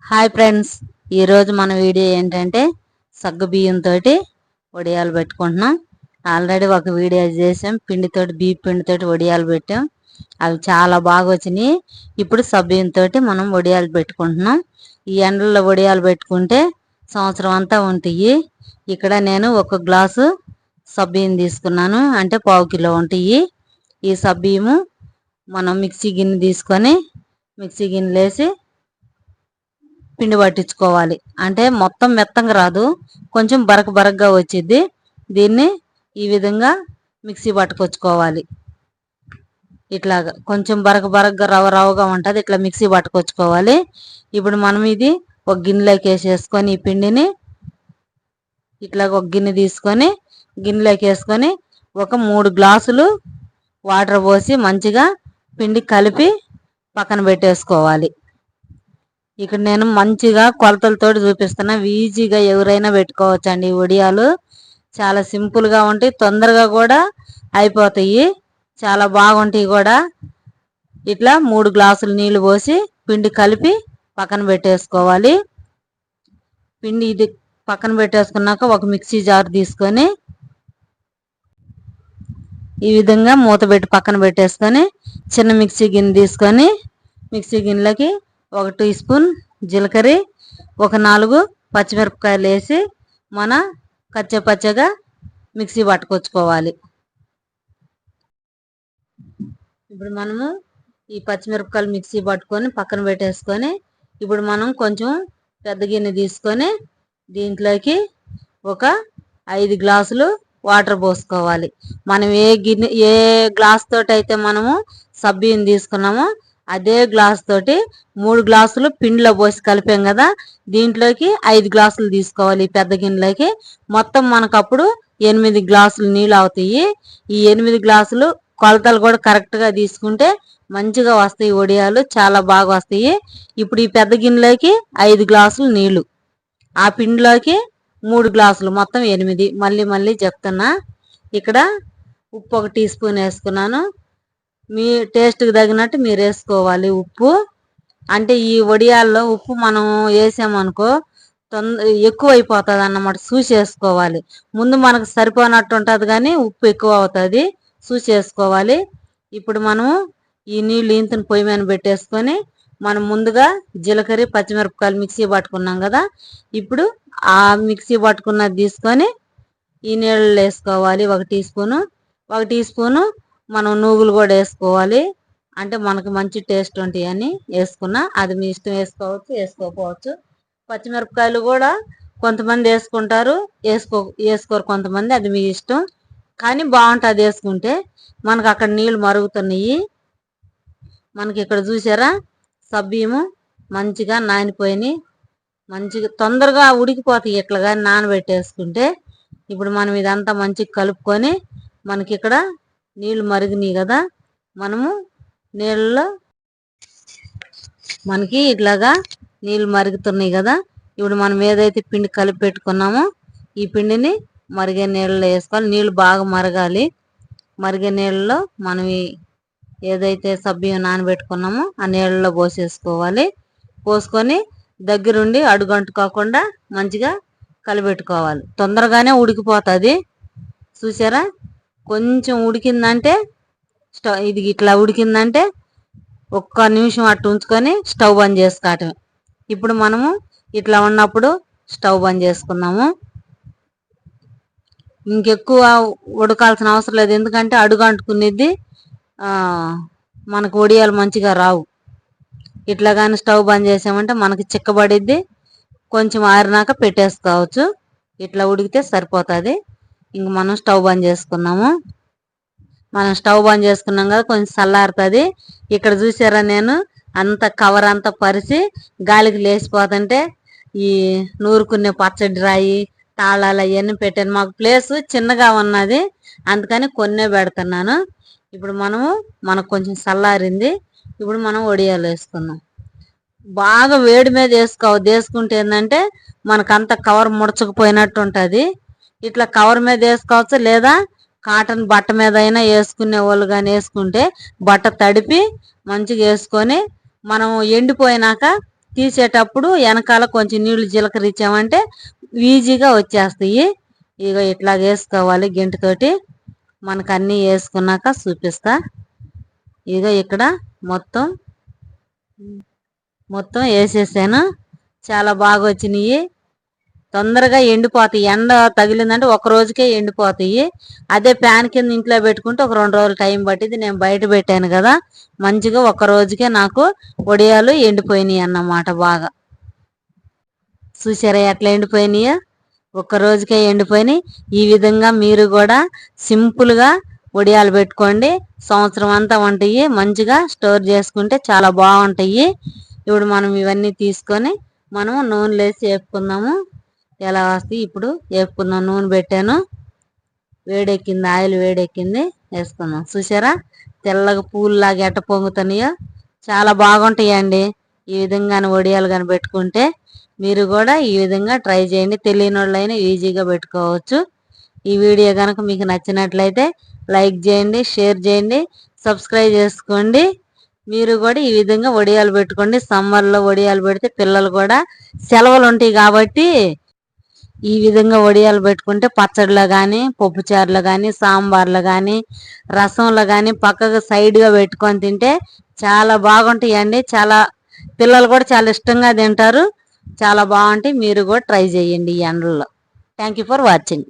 Hi friends, ఈరోజు మన video ఏంటంటే సగ్గు బియ్యంతో వడియాలు పెట్టుకుంటున్నాం. ఆల్రెడీ ఒక వీడియో చేసాం, బియ్య పిండితోటి వడియాలు పెట్టాం. అవి చాలా బాగా వచ్చినాయి. ఇప్పుడు సబ్బియ్యంతో మనం వడియాలు పెట్టుకుంటున్నాం. ఈ ఎండల్లో వడియాలు పెట్టుకుంటే సంవత్సరం అంతా ఉంటాయి. ఇక్కడ నేను ఒక గ్లాసు సబ్బియ్యం తీసుకున్నాను, అంటే పావు కిలో ఉంటాయి. ఈ సబ్బియ్యము మనం మిక్సీ గిన్నె తీసుకొని మిక్సీ గిన్నె వేసి పిండి పట్టించుకోవాలి. అంటే మొత్తం మెత్తంగా రాదు, కొంచెం బరకగా వచ్చింది. దీన్ని ఈ విధంగా మిక్సీ పట్టుకొచ్చుకోవాలి. ఇట్లాగా కొంచెం బరకగా రవగా ఉంటుంది. ఇట్లా మిక్సీ పట్టుకొచ్చుకోవాలి. ఇప్పుడు మనం ఇది ఒక గిన్నెలోకి వేసేసుకొని ఈ పిండిని ఇట్లాగ ఒక గిన్నె తీసుకొని గిన్నెలోకి వేసుకొని ఒక 3 గ్లాసులు వాటర్ పోసి మంచిగా పిండి కలిపి పక్కన పెట్టేసుకోవాలి. ఇక్కడ నేను మంచిగా కొలతలతో చూపిస్తున్నా. ఈజీగా ఎవరైనా పెట్టుకోవచ్చు అండి. ఈ వడియాలు చాలా సింపుల్గా ఉంటాయి, తొందరగా కూడా అయిపోతాయి, చాలా బాగుంటాయి కూడా. ఇట్లా 3 గ్లాసులు నీళ్లు పోసి పిండి కలిపి పక్కన పెట్టేసుకోవాలి. పిండి ఇది పక్కన పెట్టేసుకున్నాక ఒక మిక్సీ జార్ తీసుకొని ఈ విధంగా మూత పెట్టి పక్కన పెట్టేసుకొని చిన్న మిక్సీ గిన్నె తీసుకొని మిక్సీ గిన్నెలోకి 1 టీ స్పూన్ జీలకర్ర, ఒక 4 పచ్చిమిరపకాయలు వేసి మన కచ్చపచ్చగా మిక్సీ పట్టుకొచ్చుకోవాలి. ఇప్పుడు మనము ఈ పచ్చిమిరపకాయలు మిక్సీ పట్టుకొని పక్కన పెట్టేసుకొని ఇప్పుడు మనం కొంచెం పెద్ద గిన్నె తీసుకొని దీంట్లోకి ఒక 5 గ్లాసులు వాటర్ పోసుకోవాలి. మనం ఏ గ్లాస్ తోటి అయితే మనము సబ్బియ్యం తీసుకున్నామో అదే గ్లాస్ తోటి 3 గ్లాసులు పిండిలో పోసి కలిపాం కదా, దీంట్లోకి 5 గ్లాసులు తీసుకోవాలి. పెద్ద గిన్నెలోకి మొత్తం మనకు అప్పుడు 8 గ్లాసులు నీళ్ళు అవుతాయి. ఈ 8 గ్లాసులు కొలతలు కూడా కరెక్ట్గా తీసుకుంటే మంచిగా వస్తాయి వడియాలు, చాలా బాగా వస్తాయి. ఇప్పుడు ఈ పెద్ద గిన్నెలోకి 5 గ్లాసులు నీళ్లు, ఆ పిండిలోకి 3 గ్లాసులు, మొత్తం 8. మళ్ళీ చెప్తున్నా. ఇక్కడ ఉప్పు 1 టీ స్పూన్ వేసుకున్నాను. మీ టేస్ట్కి తగినట్టు మీరు వేసుకోవాలి ఉప్పు. అంటే ఈ వడియాల్లో ఉప్పు మనం వేసామనుకో ఎక్కువ అయిపోతుంది అన్నమాట, చూసి వేసుకోవాలి. ముందు మనకు సరిపోనట్టు ఉంటుంది కానీ ఉప్పు ఎక్కువ అవుతుంది, చూసి వేసుకోవాలి. ఇప్పుడు మనము ఈ నీళ్ళు ఇంతని పొయ్యి మీద పెట్టేసుకొని మనం ముందుగా జీలకర్ర పచ్చిమిరపకాయలు మిక్సీ పట్టుకున్నాం కదా, ఇప్పుడు ఆ మిక్సీ పట్టుకున్నది తీసుకొని ఈ నీళ్ళు వేసుకోవాలి. 1 టీ స్పూను, 1 టీ స్పూను మనం నువ్వులు కూడా వేసుకోవాలి. అంటే మనకు మంచి టేస్ట్ ఉంటాయని వేసుకున్నా. అది మీ ఇష్టం, వేసుకోవచ్చు వేసుకోకపోవచ్చు. పచ్చిమిరపకాయలు కూడా కొంతమంది వేసుకుంటారు, వేసుకోరు కొంతమంది, అది మీ ఇష్టం. కానీ బాగుంటుంది వేసుకుంటే. మనకు అక్కడ నీళ్ళు మరుగుతున్నాయి. మనకి ఇక్కడ చూసారా సబ్బియ్యము మంచిగా నానిపోయినాయి, మంచిగా తొందరగా ఉడికిపోతాయి ఇట్లా కానీ నానబెట్టేసుకుంటే. ఇప్పుడు మనం ఇదంతా మంచిగా కలుపుకొని మనకి ఇక్కడ నీళ్ళు మరిగినాయి కదా, మనము నీళ్ళలో మనకి ఇట్లాగా నీళ్ళు మరుగుతున్నాయి కదా, ఇప్పుడు మనం ఏదైతే పిండి కలిపి పెట్టుకున్నామో ఈ పిండిని మరిగే నీళ్ళలో వేసుకోవాలి. నీళ్ళు బాగా మరగాలి. మరిగే నీళ్ళలో మనం ఏదైతే సబ్బియ్యం నానబెట్టుకున్నామో ఆ నీళ్ళలో పోసేసుకోవాలి. పోసుకొని దగ్గరుండి అడుగంటుకోకుండా మంచిగా కలిపెట్టుకోవాలి. తొందరగానే ఉడికిపోతుంది. చూసారా, కొంచెం ఉడికిందంటే ఇది ఇట్లా ఉడికిందంటే 1 నిమిషం అట్టు ఉంచుకొని స్టవ్ బంద్ చేసుకోవటమే. ఇప్పుడు మనము ఇట్లా ఉన్నప్పుడు స్టవ్ బంద్ చేసుకున్నాము. ఇంకెక్కువ ఉడకాల్సిన అవసరం లేదు, ఎందుకంటే అడుగు అంటుకునేది మనకు వడియాలు మంచిగా రావు. ఇట్లా కానీ స్టవ్ బంద్ చేసామంటే మనకి చిక్కబడిద్ది. కొంచెం ఆరినాక పెట్టేసుకోవచ్చు. ఇట్లా ఉడికితే సరిపోతుంది. ఇంక మనం స్టవ్ బంద్ చేసుకున్నాము. మనం స్టవ్ బంద్ చేసుకున్నాం కదా, కొంచెం చల్లారుతుంది. ఇక్కడ చూసారా, నేను అంత కవర్ అంతా పరిచి గాలికి లేచిపోతుంటే ఈ నూరుకునే పచ్చడి రాయి తాళాలు అవన్నీ పెట్టాను. మాకు ప్లేసు చిన్నగా ఉన్నది, అందుకని కొన్నే పెడుతున్నాను. ఇప్పుడు మనకు కొంచెం చల్లారింది. ఇప్పుడు మనం వడియాలు వేసుకుందాం. బాగా వేడి మీద వేసుకుంటే ఏంటంటే మనకంత కవర్ ముడచకపోయినట్టు ఉంటుంది. ఇట్లా కవర్ మీద వేసుకోవచ్చు, లేదా కాటన్ బట్ట మీద అయినా వేసుకునే వాళ్ళు కానీ వేసుకుంటే బట్ట తడిపి మంచిగా వేసుకొని మనం ఎండిపోయినాక తీసేటప్పుడు వెనకాల కొంచెం నీళ్లు జీలకరించామంటే ఈజీగా వచ్చేస్తాయి. ఇక ఇట్లా వేసుకోవాలి గెంటితోటి. మనకు అన్నీ వేసుకున్నాక చూపిస్తా. ఇక ఇక్కడ మొత్తం వేసేసాను. చాలా బాగా వచ్చినాయి. తొందరగా ఎండిపోతాయి. ఎండ తగిలిందంటే ఒక రోజుకే ఎండిపోతాయి. అదే ప్యాన్ కింద ఇంట్లో పెట్టుకుంటే ఒక 2 రోజులు టైం పట్టింది. నేను బయట పెట్టాను కదా, మంచిగా ఒక రోజుకే నాకు వడియాలు ఎండిపోయినాయి అన్నమాట. బాగా చూసారా ఎట్లా ఎండిపోయినాయో? ఒక్క రోజుకే ఎండిపోయినాయి. ఈ విధంగా మీరు కూడా సింపుల్గా వడియాలు పెట్టుకోండి. సంవత్సరం అంతా ఉంటాయి. మంచిగా స్టోర్ చేసుకుంటే చాలా బాగుంటాయి. ఇప్పుడు మనం ఇవన్నీ తీసుకొని మనం నూనెలో వేసి వేపుకుందాము. ఎలా వస్తాయి ఇప్పుడు వేపుకుందాం. నూనె పెట్టాను, వేడెక్కింది, ఆయిల్ వేడెక్కింది, వేసుకుందాం. చూసారా తెల్లగా పూల్లాగా ఎట్ట పొంగుతున్నాయో? చాలా బాగుంటాయండి. ఈ విధంగా వడియాలు కానీ పెట్టుకుంటే మీరు కూడా ఈ విధంగా ట్రై చేయండి. తెలియని వాళ్ళైనా ఈజీగా పెట్టుకోవచ్చు. ఈ వీడియో కనుక మీకు నచ్చినట్లయితే లైక్ చేయండి, షేర్ చేయండి, సబ్స్క్రైబ్ చేసుకోండి. మీరు కూడా ఈ విధంగా వడియాలు పెట్టుకోండి. సమ్మర్లో వడియాలు పెడితే పిల్లలు కూడా సెలవులు ఉంటాయి కాబట్టి ఈ విధంగా వడియాలు పెట్టుకుంటే పచ్చడిలో కానీ, పప్పుచారులో కానీ, సాంబార్లో కానీ, రసంలో కానీ పక్కకు సైడ్గా పెట్టుకొని తింటే చాలా బాగుంటాయండి. చాలా పిల్లలు కూడా చాలా ఇష్టంగా తింటారు. చాలా బాగుంటాయి. మీరు కూడా ట్రై చేయండి ఈ ఎండల్లో. Thank you for watching.